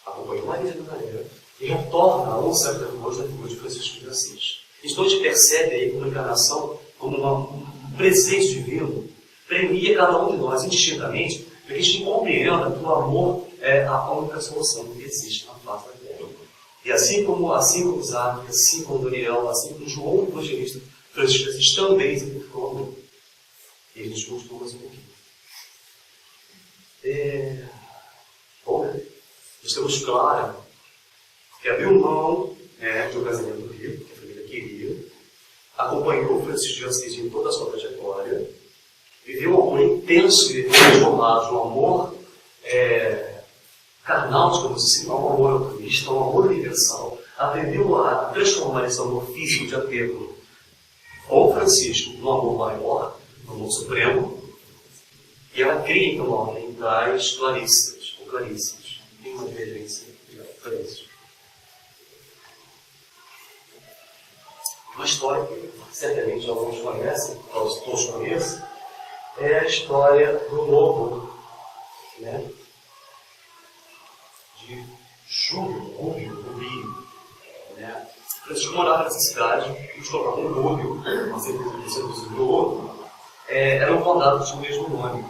acompanhou Maria de Nazaré e retorna a um século depois da figura de Francisco de Assis. Então a gente percebe aí como a encarnação, como um presente divino, premia cada um de nós indistintamente, para que a gente compreenda que o amor é a única solução que existe na face da terra. E assim como Isaac, assim como Daniel, assim como João Evangelista, Francisco de Assis também exemplificou o amor. E a gente gostou mais um pouquinho. Bom, nós temos claro que abriu mão de um casamento rico, que a família queria, acompanhou Francisco de Assis em toda a sua trajetória, viveu um amor intenso e transformado de um amor carnal, digamos assim, um amor altruísta, um amor universal. Aprendeu a transformar esse amor físico de apego com Francisco num amor maior, num amor supremo, e ela cria então uma ordem das Clarissas, ou Clarices, tem uma divergência de Clarices. Uma história que certamente alguns conhecem, todos conhecem, é a história do lobo, né? De Rubio, né? Francisco morava nessa cidade, eles colocavam um Rubio, uma certeza do lobo, era um condado de mesmo nome.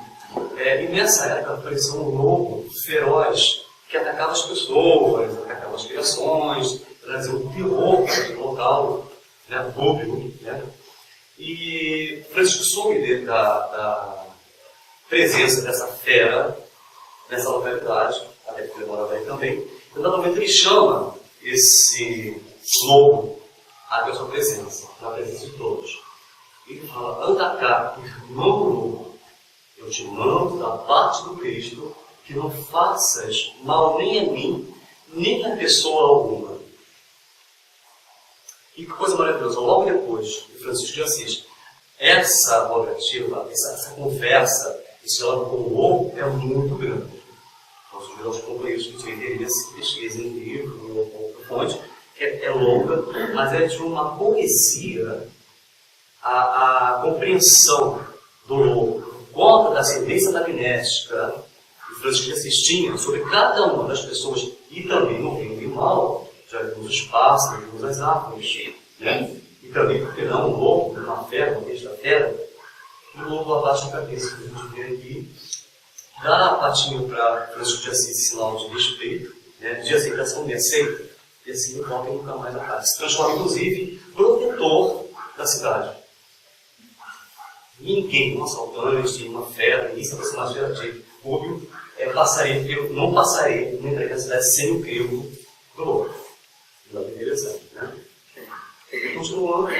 E nessa época apareceu um lobo feroz que atacava as pessoas, atacava as criações, trazia um terror para o local, né? Rubio, né? E E Francisco soube da presença dessa fera nessa localidade, até porque ele morava aí também. Então, no momento, ele chama esse lobo até a sua presença, na presença de todos. Ele fala: anda cá, irmão lobo, eu te mando da parte do Cristo que não faças mal nem a mim, nem a pessoa alguma. E que coisa maravilhosa, logo depois de Francisco de Assis, essa rogativa, essa conversa, esse diálogo com o lobo é muito grande. Então, sugiro aos companheiros que tiverem interesse, pesquisem em livro ou fonte, é longa, mas é de uma poesia a compreensão do lobo, por conta da ascendência magnética que Francisco de Assis tinha sobre cada uma das pessoas, e também no bem e no mal. Já vimos os pássaros, vimos as árvores, né? E também, porque não, o lobo, uma fera, uma besta fera, e o lobo abaixa a cabeça, que a gente vê aqui, dá a patinha para Francisco de Assis, sinal de respeito, né? De aceitação, de aceita, e assim o volta e nunca mais ataca. Se transforma, inclusive, protetor da cidade. Ninguém, um assaltante, uma fera, ninguém se aproximar de Rubio, eu não passarei, não entrarei na cidade sem o crivo do lobo. Não é interessante, né? Continuando,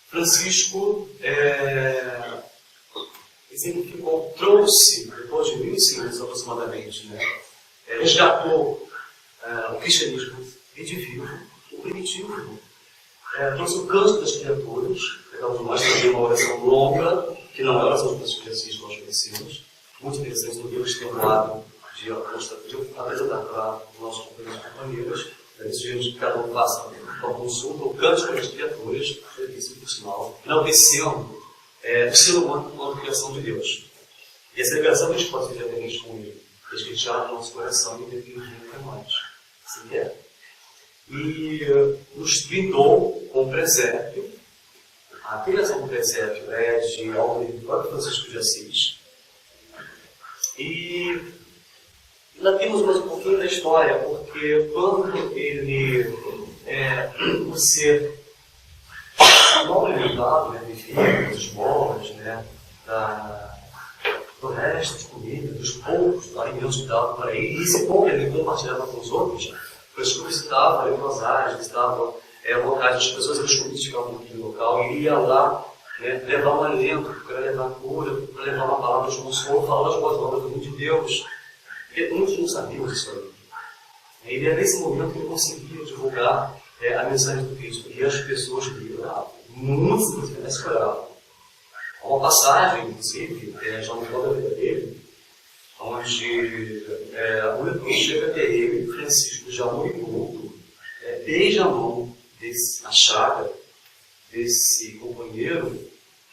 Francisco exemplificou, trouxe, depois de 1500 anos aproximadamente, né? Resgatou o cristianismo redivivo, o primitivo, trouxe o canto das criaturas, pegamos mais também uma oração longa, que não é a oração de Francisco de Assis, nós conhecemos, muito interessante no livro extenuado de apresentar para os nossos companheiros e companheiras. Sugerimos que cada um faça uma consulta, o cântico das criaturas, belíssimo por sinal, enaltecendo o ser humano como uma criação de Deus. E essa liberação a gente pode ser diretamente com ele, desde que a gente abra o nosso coração e entenda que ele nunca mais. Assim que é. E nos brindou com o presépio. A criação do presépio é de algo do próprio Francisco de Assis. E ainda temos mais um pouquinho da história, porque quando ele, por ser mal alimentado, né, de esmolas, né, do resto de comida, dos poucos alimentos que davam para ele, e esse pouco ele compartilhava com os outros, por isso que visitava leprosários, visitava locais, as pessoas eles ficavam no local, e ele ia lá, né, levar um alento, para levar cura, para levar uma palavra de consolo, falar as boas obras do reino de Deus. Porque muitos não sabiam disso aí. E é nesse momento que ele conseguia divulgar a mensagem do Cristo, e as pessoas liam, muitos inclusive oravam. Há uma passagem, inclusive, já no final da vida dele, onde o leproso chega até ele, Francisco, já moribundo, beija a mão a chaga desse companheiro,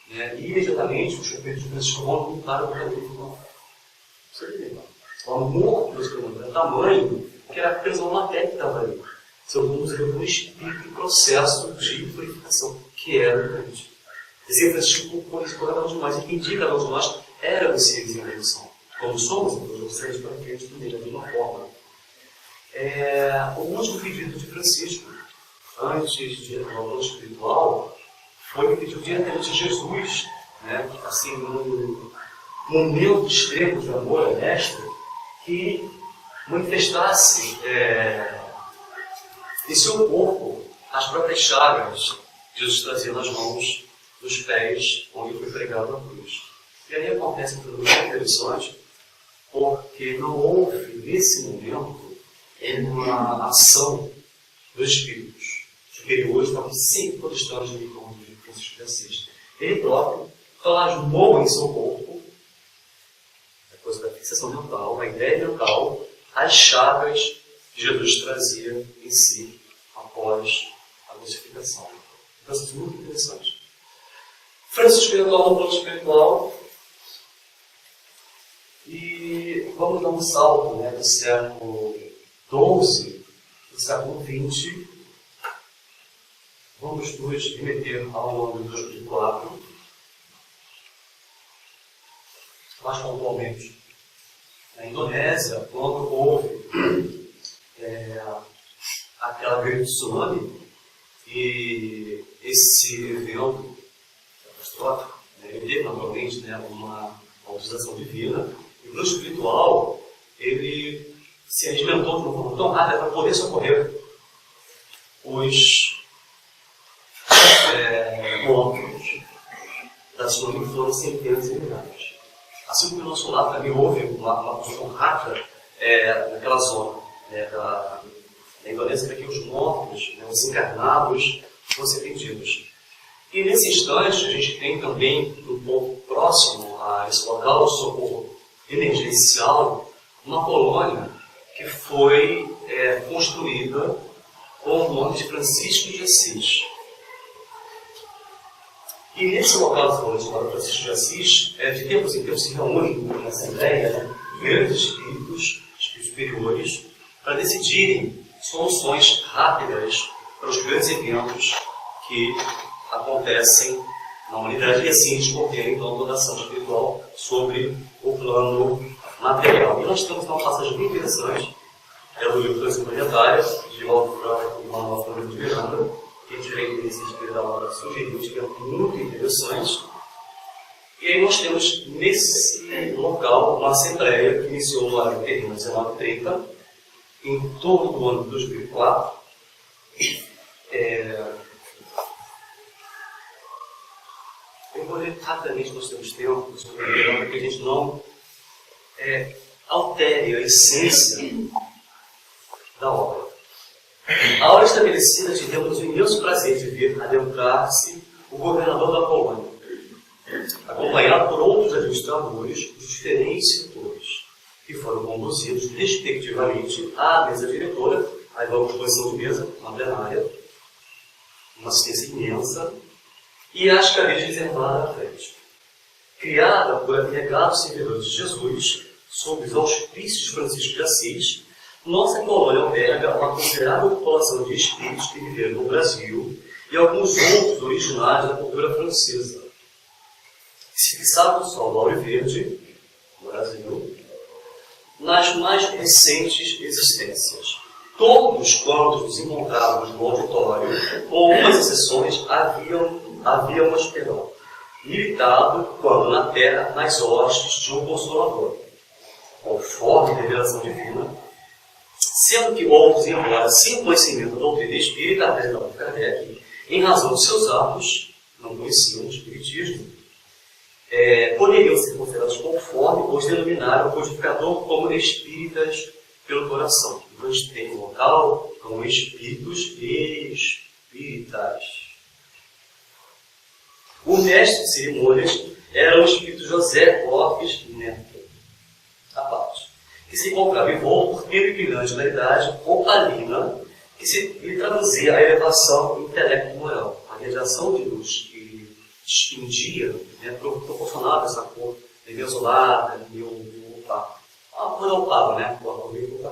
né, e imediatamente os companheiros de Francisco vão lutar para ele. Você lembra? O amor que Deus perguntou é tamanho que era apenas uma matéria que estava ali. Seu mundo levou um espírito em processo de purificação, que era o crente. Esse Francisco correspondeu demais, e quem indica a nós era os seres em evolução. Como somos, então, os seres para frente também, da mesma forma. O último pedido de Francisco, antes de entrar no plano espiritual, foi o pedido diretamente de Jesus, né? Assim, num momento extremo de amor ao Mestre, que manifestasse em seu corpo as próprias chagas que Jesus trazia nas mãos, nos pés, onde foi pregado na cruz. E aí acontece um fenômeno interessante, porque não houve, nesse momento, uma ação dos espíritos superiores, estavam sempre protestando de como de Francisco de Assis. Ele próprio plasmou em seu corpo a coisa da fixação mental, a ideia mental, as chagas que Jesus trazia em si após a crucificação. Então, isso é muito interessante. Francisco espiritual no plano espiritual, e vamos dar um salto, né, do século XII para o século XX. Vamos nos remeter ao ano de 2004, mais pontualmente na Indonésia, quando houve aquela grande tsunami, e esse evento catastrófico, ele teve naturalmente, né, uma autorização divina, e no espiritual ele se regimentou de uma forma tão rápida para poder socorrer os mortos da sua que foram centenas e milhares. Assim como no nosso lado também houve uma construção rápida naquela zona, né, da Indonésia, para que os mortos, né, os encarnados, fossem atendidos. E nesse instante, a gente tem também, um pouco próximo a esse local de socorro emergencial, uma colônia que foi construída com o nome de Francisco de Assis. E nesse local de colônia chamado Francisco de Assis, de tempos em tempos se reúnem na Assembleia, né, grandes espíritos superiores, para decidirem soluções rápidas para os grandes eventos que acontecem na humanidade, e assim discorrerem então a dotação espiritual sobre o plano material. E nós temos uma passagem bem interessante, do livro Transição Planetária, de Manuel Flamengo de Miranda, que a gente vem nesse espírito da obra sugeriu, que é muito interessante. E aí nós temos nesse local uma assembleia que iniciou lá em 1930, em torno do ano de 2004. Eu vou ler rapidamente, nós temos tempo, para que a gente não altere a essência da obra. A obra estabelecida tivemos o imenso prazer de ver adentrar-se o governador da colônia, acompanhado por outros administradores dos diferentes setores, que foram conduzidos respectivamente à mesa diretora, aí vai uma posição de mesa, uma plenária, uma assistência imensa, e às cadeiras reservadas à frente. Criada por abnegados servidores de Jesus, sob os auspícios de Francisco de Assis, nossa colônia alberga uma considerável população de espíritos que viveram no Brasil e alguns outros originários da cultura francesa, que se fixaram no sol do Ouro Verde, no Brasil, nas mais recentes existências. Todos quantos nos encontrávamos no auditório, com algumas exceções, haviam hospedado, militado, quando na terra, nas hostes de um Consolador, conforme a revelação divina, sendo que outros, embora sem conhecimento da doutrina espírita, apresentada por Kardec, em razão de seus atos, não conheciam o espiritismo, poderiam ser considerados conforme os denominaram o codificador como espíritas pelo coração. Então a gente tem um local como espíritos espíritas. O mestre de cerimônias era o espírito José Lopes Neto, à parte, que se encontrava envolto por peregrinante na idade opalina, que lhe traduzia a elevação intelecto-moral, a radiação de luz que distinguia, proporcionava essa cor meio azulada, meio opaca. A cor opaca, né? A cor meio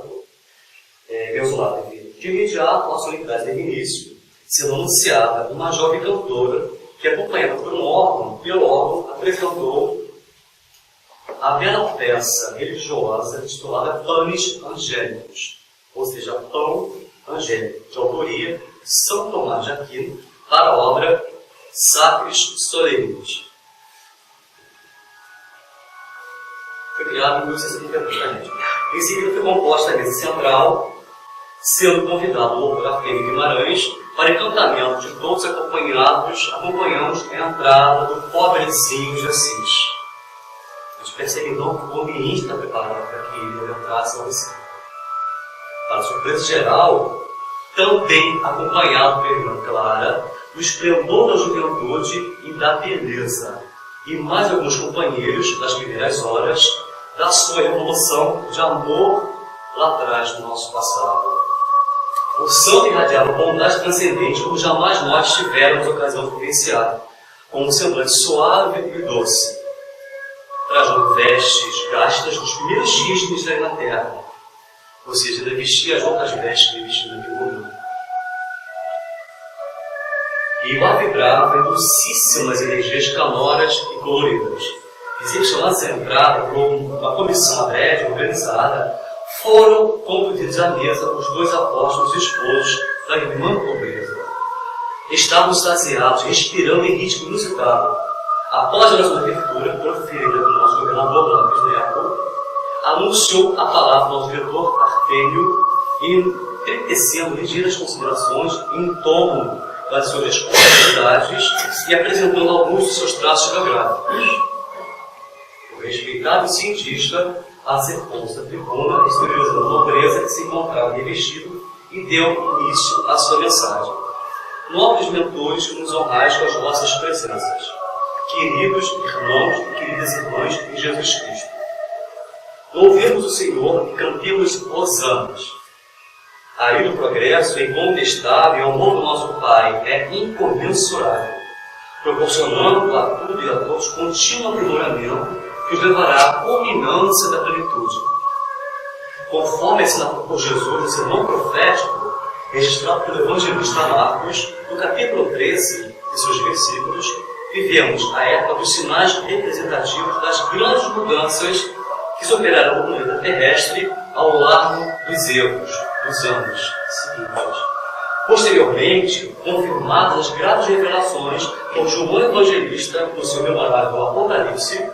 azulada. De imediato, a solenidade do início, sendo anunciada uma jovem cantora que, acompanhada por pelo órgão, apresentou a bela peça religiosa titulada Pães Angélicos, ou seja, Pão Angélico, de autoria São Tomás de Aquino, para a obra Sacris Solenes. Foi criado em 1852. Em seguida foi composta a mesa central, sendo convidado o doutor Artemio Guimarães para encantamento de todos acompanhamos a entrada do pobrezinho de Assis. A gente percebe então que o ambiente está preparado para que ele entrasse ao recinto. Para surpresa geral, também acompanhado pela irmã Clara, do esplendor da juventude e da beleza, e mais alguns companheiros das primeiras horas da sua revolução de amor lá atrás do nosso passado. O santo irradiava bondade transcendente como jamais nós tivemos ocasião de vivenciar, com um semblante suave e doce, trajando vestes gastas nos primeiros dias de ministério na terra, ou seja, ele vestia as outras vestes que ele vestia naquele momento. E lá vibrava em dulcíssimas energias canoras e coloridas. Recepcionados à entrada por uma comissão breve organizada, foram conduzidos à mesa os dois apóstolos esposos da irmã pobreza. Estávamos extasiados, respirando em ritmo inusitado. Após a nossa abertura, proferida pelo nosso governador, Lopes Neto, anunciou a palavra ao nosso diretor Artêmio, entretecendo ligeiras considerações em torno das suas responsabilidades e apresentando alguns de seus traços geográficos. O respeitável cientista acercou-se da tribuna, exteriorizando a nobreza que se encontrava revestido e deu início à sua mensagem. Nobres mentores que nos honrais com as vossas presenças, queridos irmãos e queridas irmãs em Jesus Cristo. Louvemos o Senhor e cantemos hosanas. Aí do progresso é incontestável e o amor do nosso Pai é incomensurável, proporcionando a tudo e a todos contínuo aprimoramento que os levará à culminância da plenitude. Conforme ensinado por Jesus no sermão profético, registrado pelo evangelista Marcos, no capítulo 13 de seus versículos, vivemos a época dos sinais representativos das grandes mudanças que se operarão no planeta terrestre ao largo dos anos seguintes. Posteriormente, confirmadas as graves revelações por João Evangelista no seu memorável Apocalipse,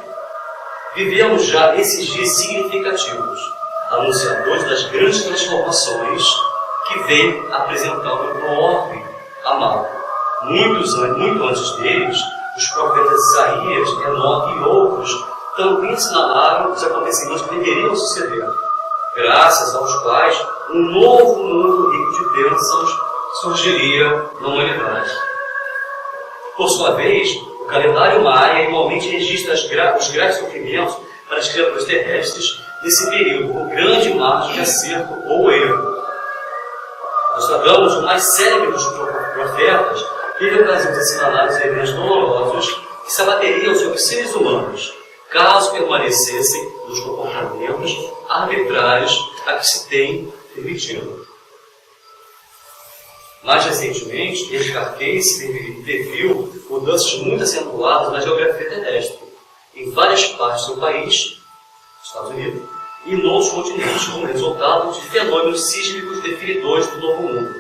vivemos já esses dias significativos, anunciadores das grandes transformações que vem apresentando no orbe amado. Muito antes deles, os profetas Isaías, Enoque e outros também assinalaram os acontecimentos que deveriam suceder, graças aos quais um novo mundo rico de bênçãos surgiria na humanidade. Por sua vez, o calendário maia igualmente registra os graves sofrimentos para as criaturas terrestres nesse período, com grande margem de acerto ou erro. Nostradamus, o mais célebre dos profetas, teve a ocasião de assinalar os eventos dolorosos que se abateriam sobre os seres humanos, caso permanecessem nos comportamentos arbitrários a que se tem permitido. Mais recentemente, Descartes previu mudanças muito acentuadas na geografia terrestre, em várias partes do seu país, Estados Unidos, e nos continentes, como resultado de fenômenos sísmicos definidores do Novo Mundo,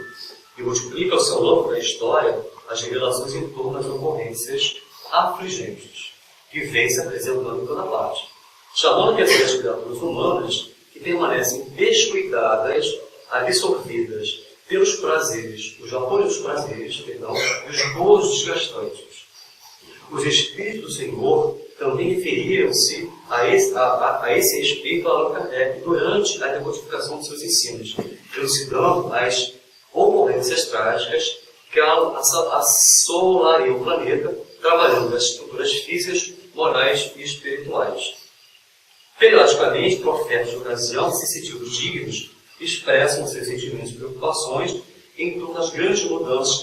e multiplica ao seu longo da história as revelações em torno das ocorrências afligentes, que vem se apresentando em toda parte, chamando a atenção das criaturas humanas que permanecem descuidadas, absorvidas pelos prazeres, os vapores dos prazeres, e os gozos desgastantes. Os Espíritos do Senhor também referiram-se a esse respeito a Allan Kardec durante a decodificação de seus ensinos, elucidando as ocorrências trágicas que assolariam o planeta, trabalhando as estruturas físicas, morais e espirituais. Periodicamente, profetas de ocasião, sensitivos dignos, expressam seus sentimentos e preocupações em torno das grandes mudanças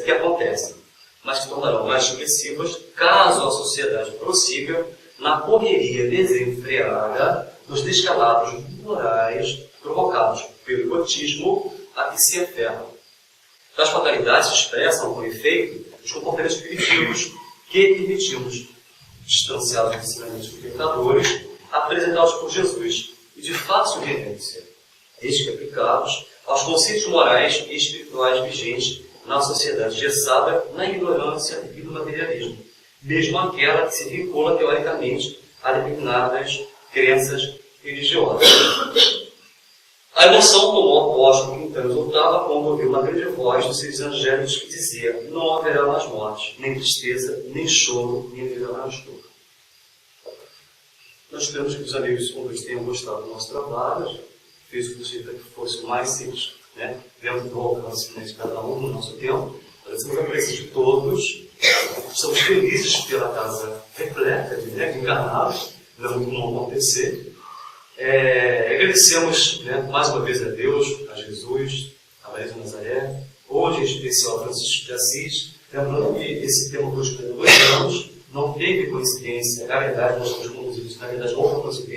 que acontecem, mas que tornarão mais expressivas caso a sociedade prossiga na correria desenfreada dos descalabros morais provocados pelo egotismo a que se aferram. Tais fatalidades se expressam, com efeito, os comportamentos primitivos que permitimos, distanciados dos ensinamentos libertadores, apresentados por Jesus e de fácil vivência, desde que aplicados aos conceitos morais e espirituais vigentes na sociedade gessada na ignorância e no materialismo, mesmo aquela que se vincula teoricamente a determinadas crenças religiosas. A emoção tomou o apóstolo Quintana Otávio quando ouviu uma grande voz dos seres angélicos que dizia: não haverá mais morte, nem tristeza, nem choro, nem haverá mais dor. Nós esperamos que os amigos convosco tenham gostado do nosso trabalho, fez o possível para que fosse o mais simples, dentro do alcance de cada um no nosso tempo. Agradecemos a presença de todos, estamos felizes pela casa repleta de encarnados, não é muito comum acontecer. Agradecemos mais uma vez a Deus, a Jesus, a Maria de Nazaré, hoje em especial a Francisco de Assis, lembrando que esse tema que hoje 2 anos não teve coincidência, na verdade nós fomos conduzidos, na verdade, houve coincidência.